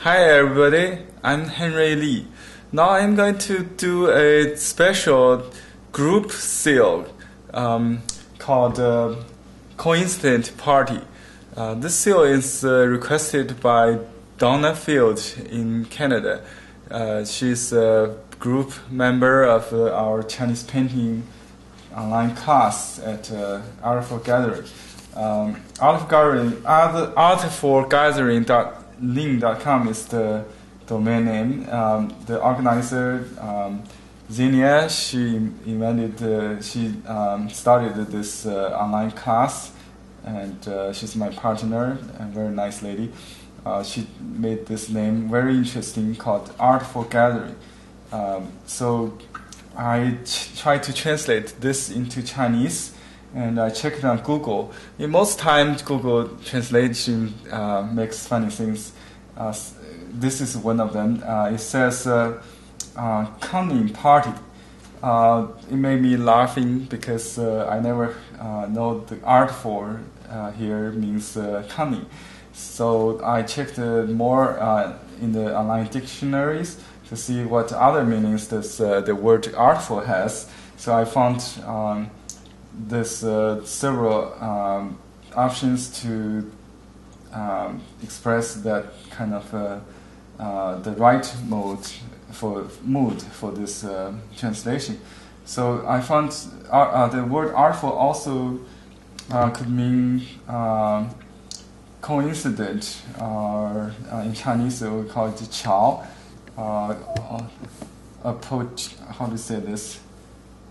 Hi everybody, I'm Henry Lee. Now I'm going to do a special group seal called Coincident Party. This seal is requested by Donna Field in Canada. She's a group member of our Chinese painting online class at Art for Gathering. Artforgathering.ling.com is the domain name. The organizer, Xenia, she started this online class, and she's my partner, a very nice lady. She made this name very interesting called Art for Gathering. So I tried to translate this into Chinese, and I checked on Google. In most times, Google translation makes funny things. This is one of them. It says cunning party. It made me laughing because I never know the art for here means cunning. So I checked more in the online dictionaries to see what other meanings the word artful has. So I found there's several options to express that kind of the right mood for this translation. So I found the word artful also could mean coincident, or in Chinese we call it 巧. How to say this?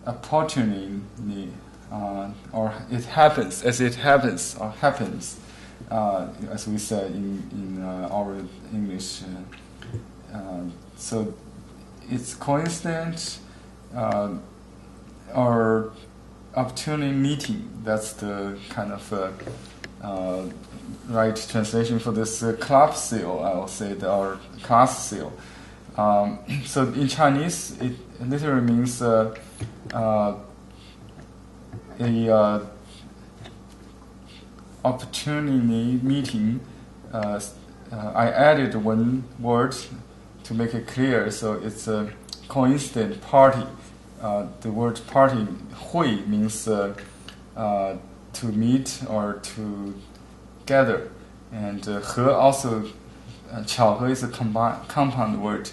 Opportunity, or it happens, as it happens, or happens, as we say in our English. So it's coincident or opportunity meeting. That's the kind of right translation for this club seal, I will say, or class seal. So in Chinese, it literally means a opportunity meeting. I added one word to make it clear, so it's a coincident party. The word party, 会 means to meet or to gather, and 和 also, 巧合 is a compound word,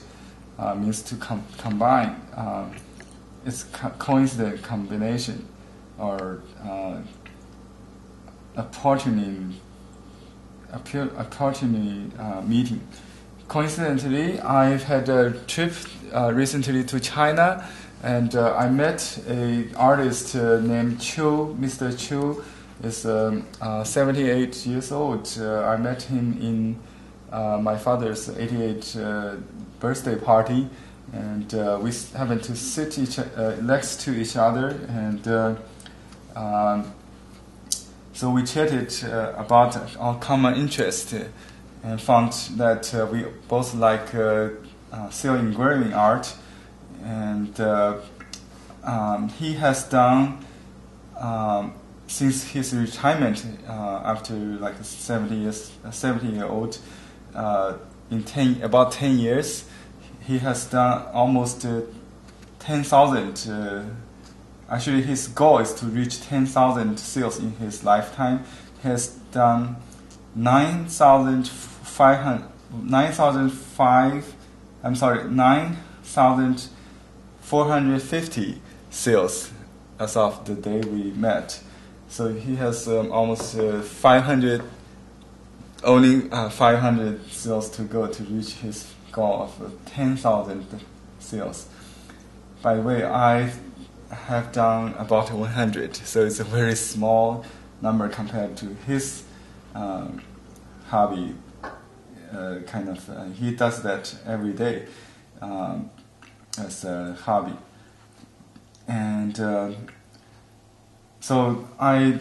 means to combine. It's coincident combination, or opportunity meeting. Coincidentally, I've had a trip recently to China, and I met an artist named Chu. Mr. Chu is 78 years old. I met him in my father's 88th birthday party, and we happened to sit next to each other, and so we chatted about our common interest, and found that we both like seal engraving art, and he has done since his retirement after like 70-year-old, in about 10 years, he has done almost 10,000. Actually, his goal is to reach 10,000 seals in his lifetime. He has done 9,450 seals as of the day we met. So he has almost 500 seals to go to reach his goal of 10,000 seals. By the way, I have done about 100, so it's a very small number compared to his hobby. He does that every day as a hobby, and so I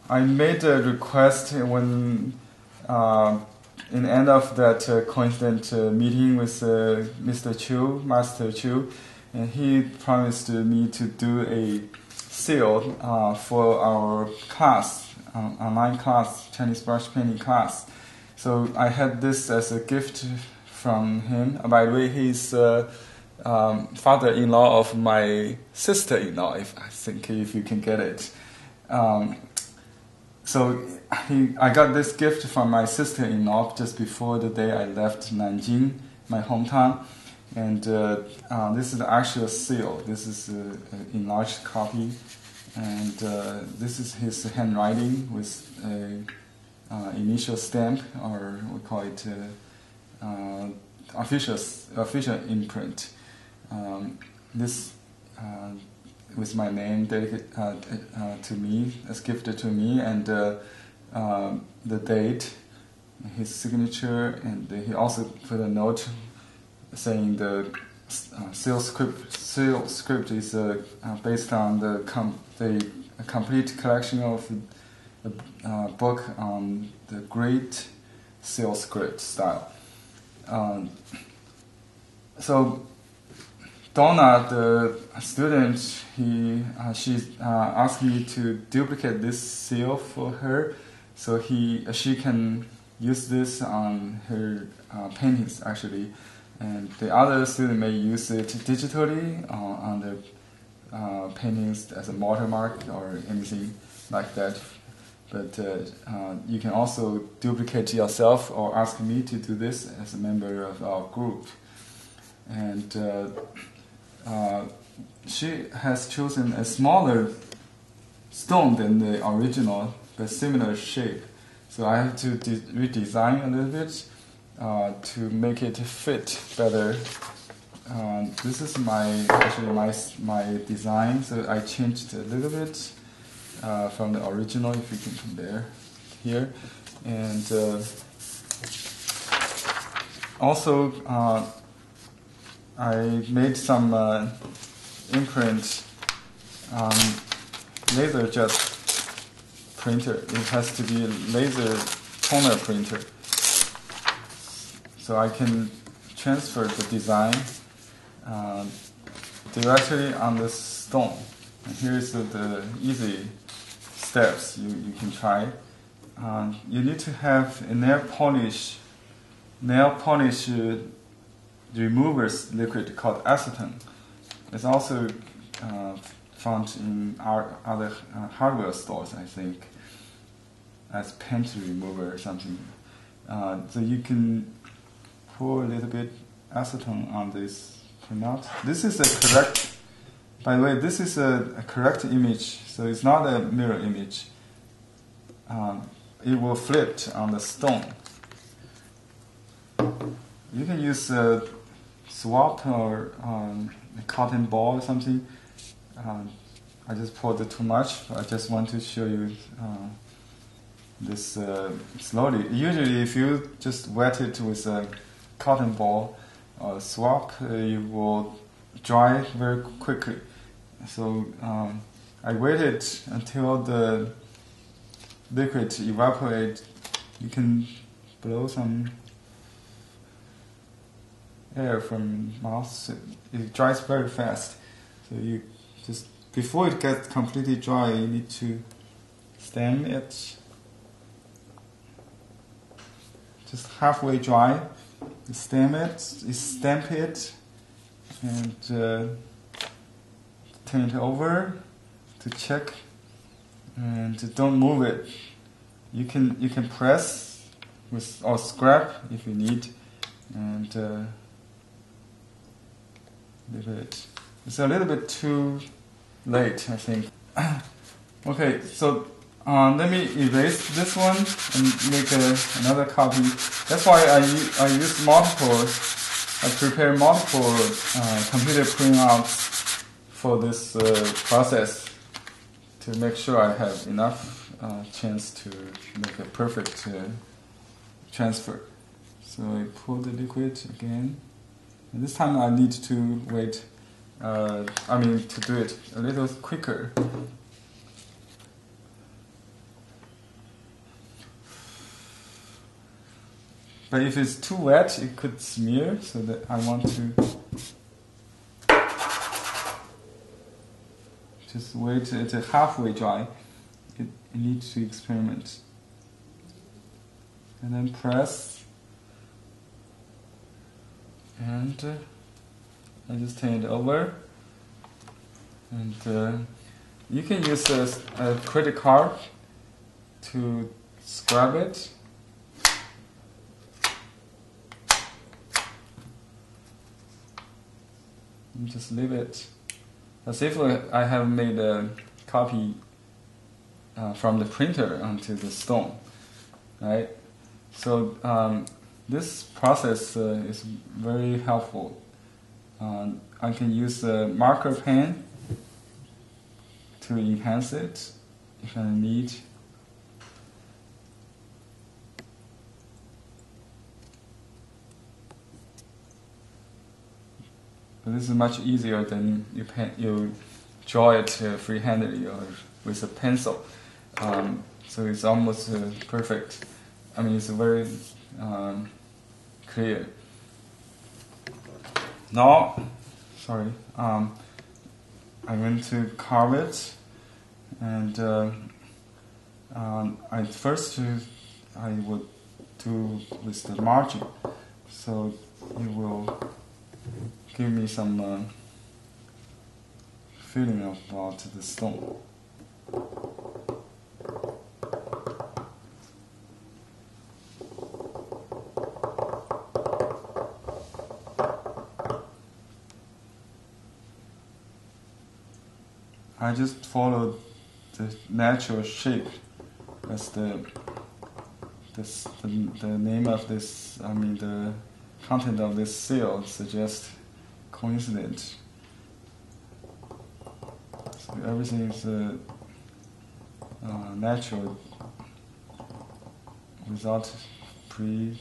made a request when in the end of that coincident meeting with Mr. Chu, Master Chu, and he promised me to do a seal for our class, online class, Chinese brush painting class. So I had this as a gift from him. By the way, he's father-in-law of my sister-in-law. If you can get it. So I got this gift from my sister-in-law just before the day I left Nanjing, my hometown. And this is the actual seal. This is an enlarged copy. And this is his handwriting with a initial stamp, or we call it official imprint. This with my name dedicated to me, as gifted to me, and the date, his signature, and he also put a note saying the seal script is based on the complete collection of a book on the great seal script style. So Donna, the student, she asked me to duplicate this seal for her, so she can use this on her paintings actually, and the other student may use it digitally on the paintings as a watermark or anything like that. But you can also duplicate yourself or ask me to do this as a member of our group. And she has chosen a smaller stone than the original, but similar shape. So I have to redesign a little bit to make it fit better. This is my design, so I changed a little bit from the original, if you can compare here. And also I made some imprint laser jet printer. It has to be a laser toner printer, so I can transfer the design directly on the stone. And here's the easy steps you can try. You need to have a nail polish removers liquid called acetone. It's also found in our other hardware stores, I think, as paint remover or something. So you can pour a little bit acetone on this printout. This is a correct, by the way, this is a correct image, so it's not a mirror image. It will flip on the stone. You can use a swap or a cotton ball or something. I just poured it too much. I just want to show you this slowly. Usually if you just wet it with a cotton ball or swap, you will dry very quickly. So I waited until the liquid evaporates. You can blow some air from mouth. It dries very fast. So you just, before it gets completely dry, you need to stamp it. Just halfway dry. You stamp it, and turn it over to check, and don't move it. You can press with or scrap if you need, and leave it. It's a little bit too late, I think. Okay, so let me erase this one and make another copy. That's why I use multiple. I prepare multiple computer printouts for this process to make sure I have enough chance to make a perfect transfer. So I pour the liquid again. And this time I need to wait. To do it a little quicker. But if it's too wet, it could smear, so that I want to just wait it halfway dry. You need to experiment. and then press, and I just turn it over, and you can use a credit card to scrub it. And just leave it as if I have made a copy from the printer onto the stone, right? So this process is very helpful. I can use a marker pen to enhance it if I need. But this is much easier than you draw it freehandedly or with a pencil. So it's almost perfect. I mean, it's very clear. Now, sorry, I'm going to carve it, and I would do with the margin. So it will give me some feeling about the stone. I just followed the natural shape as the name of this, I mean the content of this seal suggests. Coincident. So everything is natural without pre-planning.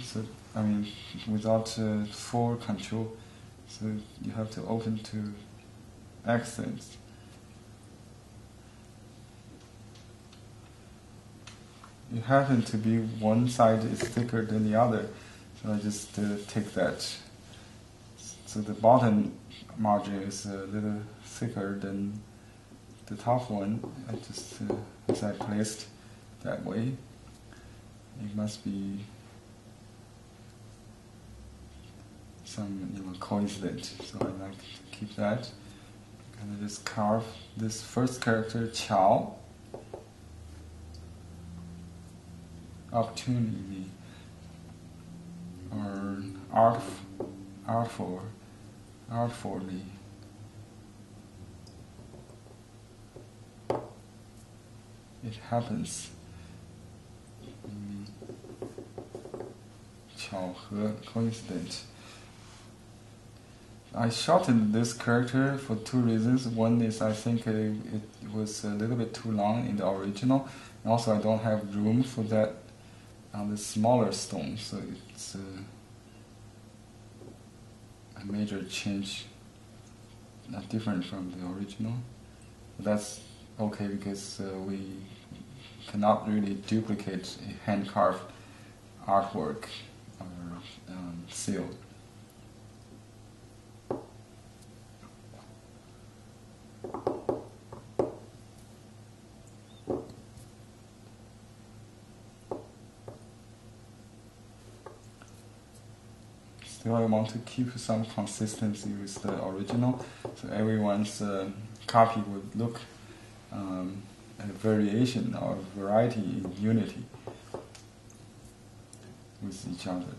So I mean without full control. So you have to open to accents. It happens to be one side is thicker than the other. So I just take that. So the bottom margin is a little thicker than the top one. I just, as I placed that way, it must be some coincident. So I like to keep that. And I just carve this first character, Qiao, opportunity. Or artfully. It happens. 巧合 coincident. I shortened this character for two reasons. One is I think it was a little bit too long in the original. And also I don't have room for that on the smaller stone, so it's a major change, not different from the original. But that's okay because we cannot really duplicate a hand-carved artwork or seal. Still, I want to keep some consistency with the original, so everyone's copy would look a variation or variety in unity with each other.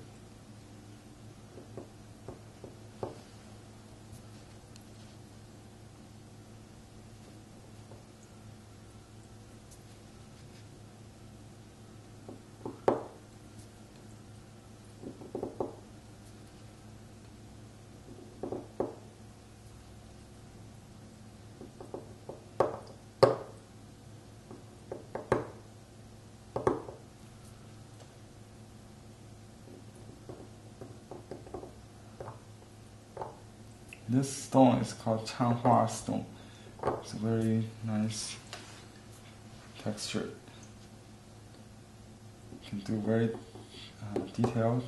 This stone is called Changhua stone. It's a very nice texture. You can do very detailed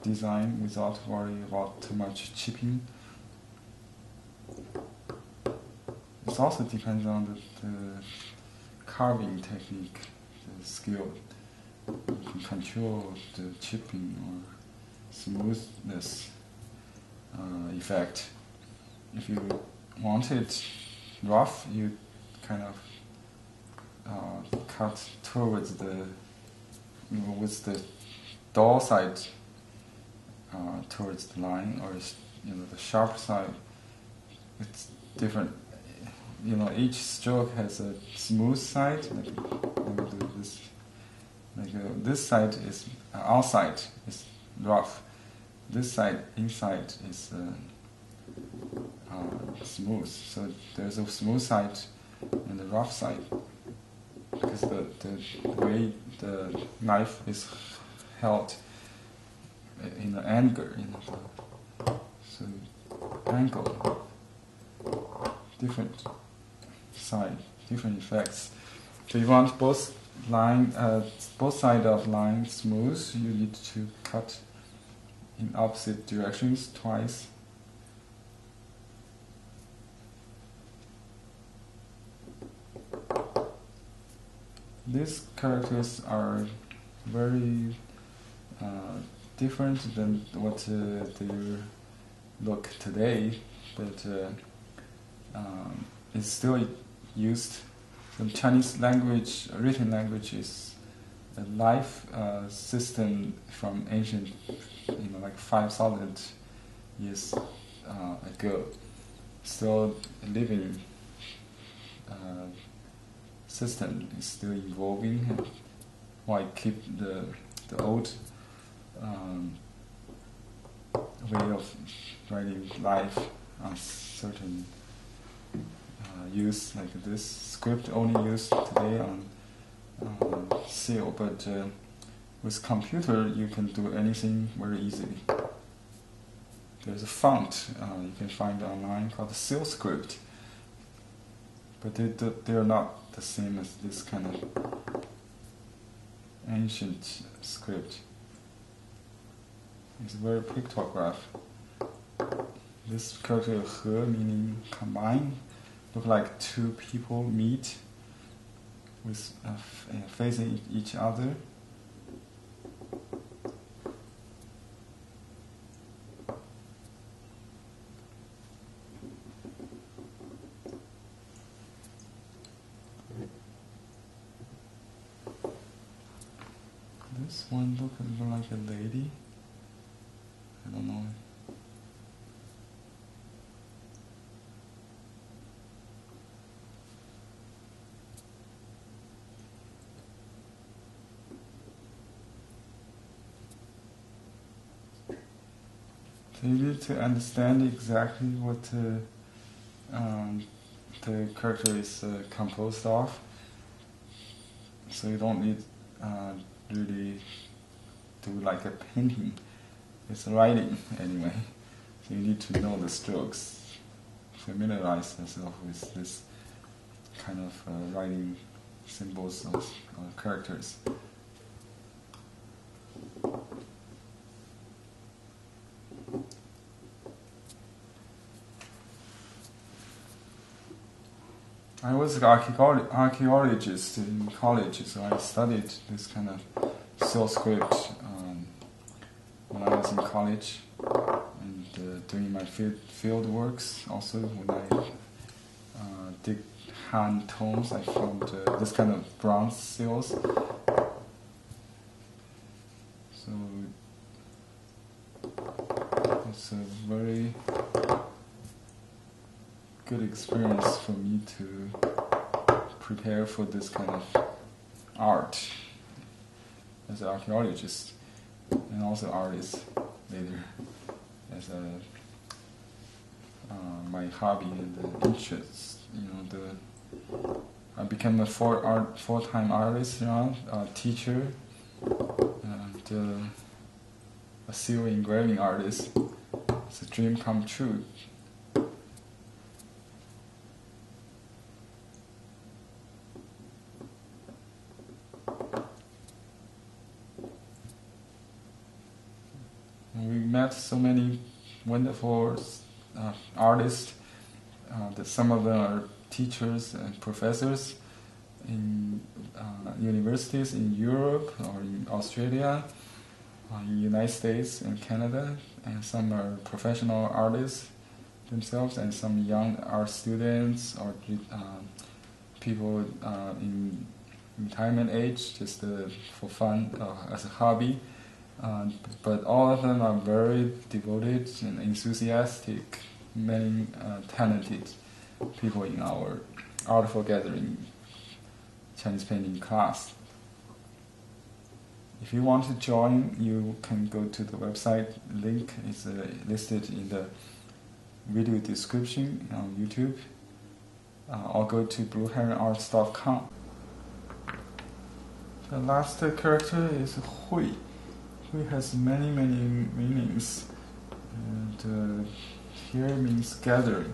design without worrying about too much chipping. It also depends on the carving technique, the skill. You can control the chipping or smoothness effect. If you want it rough, you kind of cut towards the, with the dull side towards the line, or the sharp side. It's different. Each stroke has a smooth side. This side is outside is rough. This side inside is smooth. So there's a smooth side and a rough side, because the way the knife is held in the angle, so angle, different side, different effects. So you want both sides of line smooth. You need to cut in opposite directions twice. These characters are very different than what they look today, but it's still used. The Chinese language, written language, is a life system from ancient, like 5,000 years ago. Still living system is still evolving. Why keep the old way of writing life on certain use, like this script only used today on seal, but with computer you can do anything very easily. There's a font you can find online called seal script, but they're not the same as this kind of ancient script. It's very pictograph. This character he, meaning combine, look like two people meet with facing each other. This one looks like a lady. I don't know. So you need to understand exactly what the character is composed of. So you don't need really do like a painting. It's writing anyway. So you need to know the strokes, familiarize yourself with this kind of writing symbols of characters. I was an archaeologist in college, so I studied this kind of seal script when I was in college, and doing my field works. Also, when I did hand tomes, I found this kind of bronze seals. So it's a very good experience for me to prepare for this kind of art as an archaeologist, and also artist later as my hobby and interest. I became a full-time artist now, a teacher, and a seal engraving artist. It's a dream come true. We met so many wonderful artists, that some of them are teachers and professors, in universities in Europe or in Australia, in United States and Canada, and some are professional artists themselves, and some young art students or people in retirement age, just for fun, as a hobby. But all of them are very devoted and enthusiastic, many talented people in our Art for Gathering Chinese painting class. If you want to join, you can go to the website. Link is listed in the video description on YouTube, or go to blueheronarts.com. The last character is Hui. Hui has many meanings, and here means gathering.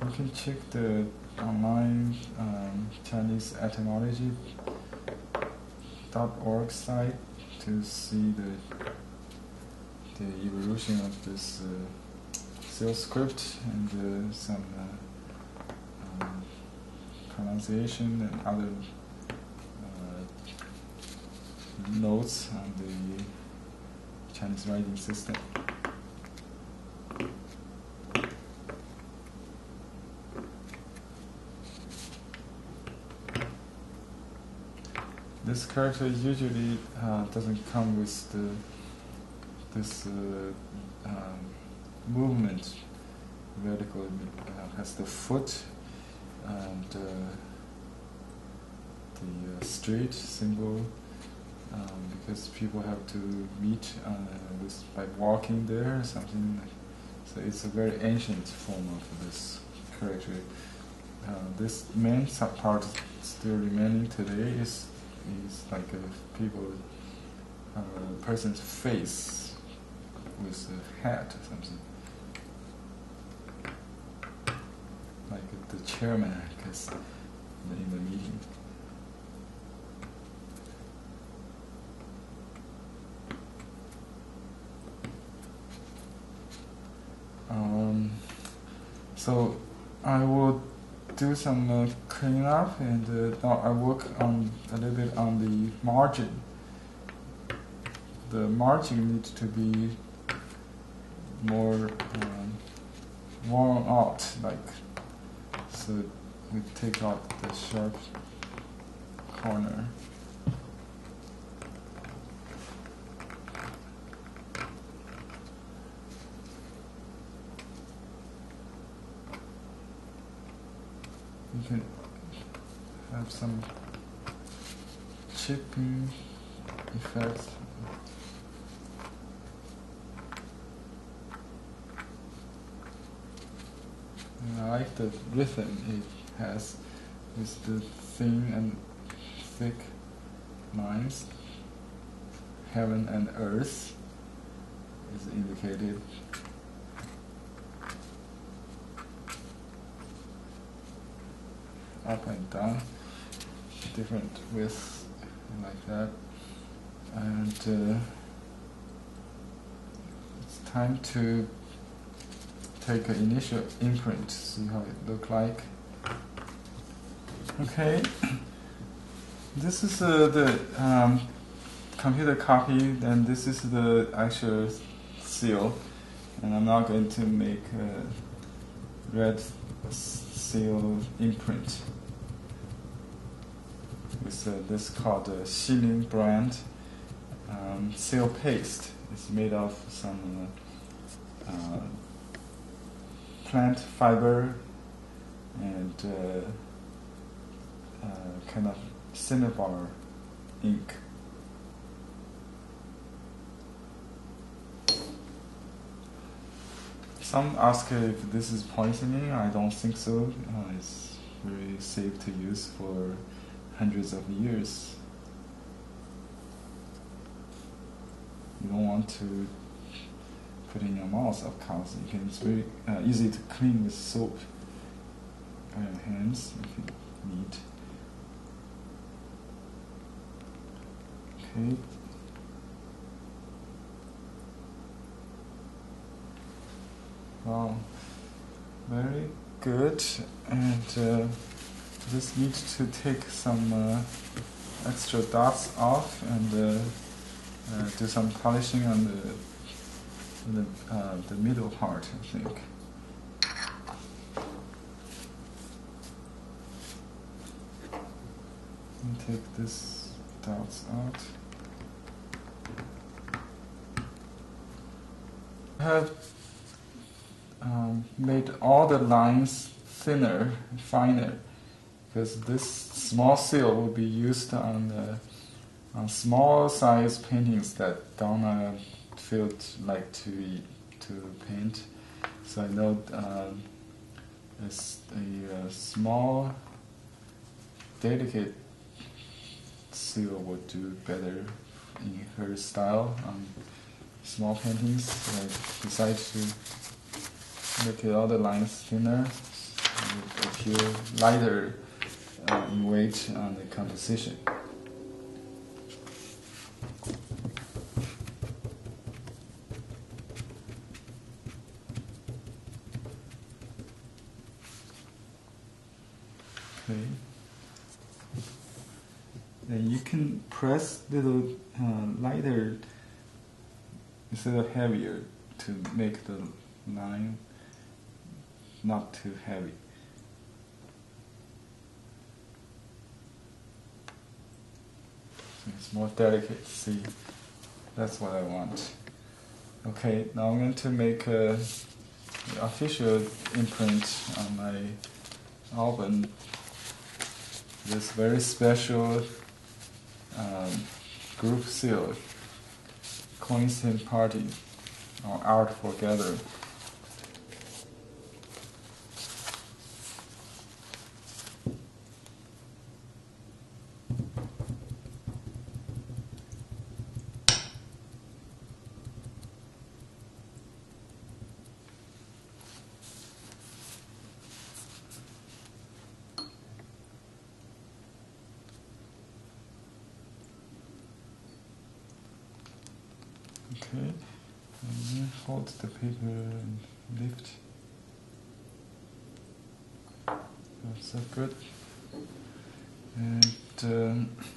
You can check the online Chinese etymology.org site to see the evolution of this Sanskrit and some pronunciation and other notes on the Chinese writing system. This character usually doesn't come with this movement. Vertical has the foot and the street symbol, because people have to meet by walking there or something. So it's a very ancient form of this character. This main part still remaining today is like a person's face with a hat or something, like the chairman, I guess, in the meeting. So I will do some cleanup, and now I work on a little bit on the margin. The margin needs to be more worn out, so we take out the sharp corner. You can have some chipping effects. And I like the rhythm it has with the thin and thick lines. Heaven and earth is indicated. Up and down, different widths, like that. And it's time to take an initial imprint, see how it looks like. Okay, this is the computer copy, and this is the actual seal. And I'm now going to make a red seal imprint with this called Xiling brand seal paste. It's made of some plant fiber and kind of cinnabar ink. Some ask if this is poisoning. I don't think so. It's very safe to use for hundreds of years. You don't want to put in your mouth, of course. It's very easy to clean with soap on your hands if you need. Okay. Wow, very good. And just need to take some extra dots off and do some polishing on the middle part, I think. And take this dots out. I have made all the lines thinner, finer, because this small seal will be used on small size paintings that Donna felt like to paint. So I know it's a small, delicate seal would do better in her style on small paintings. So I decided to make all the lines thinner and appear lighter in weight on the composition. Okay. Then you can press little lighter instead of heavier to make the line not too heavy. So it's more delicate. See, that's what I want. Okay, now I'm going to make an official imprint on my album. This very special group seal, Coincident Party, or Art for Gathering. Okay, and then hold the paper and lift. That's so good. And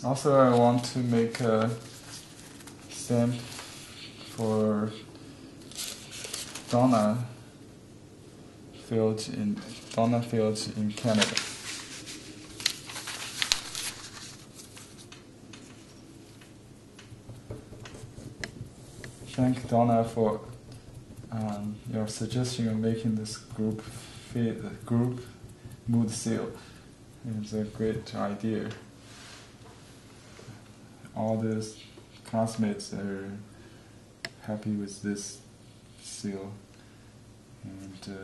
also I want to make a stamp for Donna Field in Canada. Thank Donna for your suggestion of making this group mood seal. It's a great idea. All the classmates are happy with this seal, and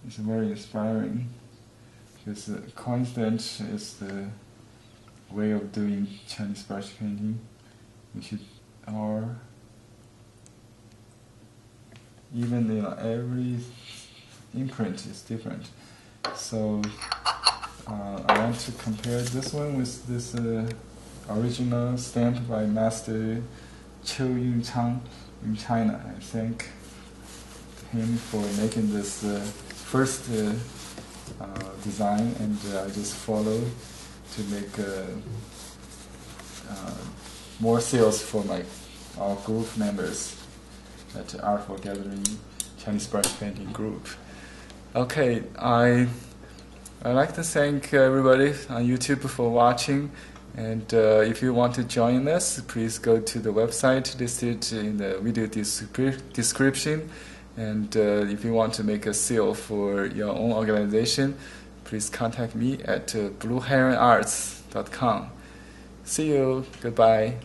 it's very inspiring because Coincident is the way of doing Chinese brush painting. Or even every imprint is different. So I want to compare this one with this original stamp by Master Qiu Yunchang in China. I thank him for making this first design, and I just follow to make more sales for our group members at Art for Gathering Chinese Brush Painting Group. Okay, I'd like to thank everybody on YouTube for watching, and if you want to join us, please go to the website listed in the video description, and if you want to make a seal for your own organization, please contact me at blueheronarts.com. See you. Goodbye.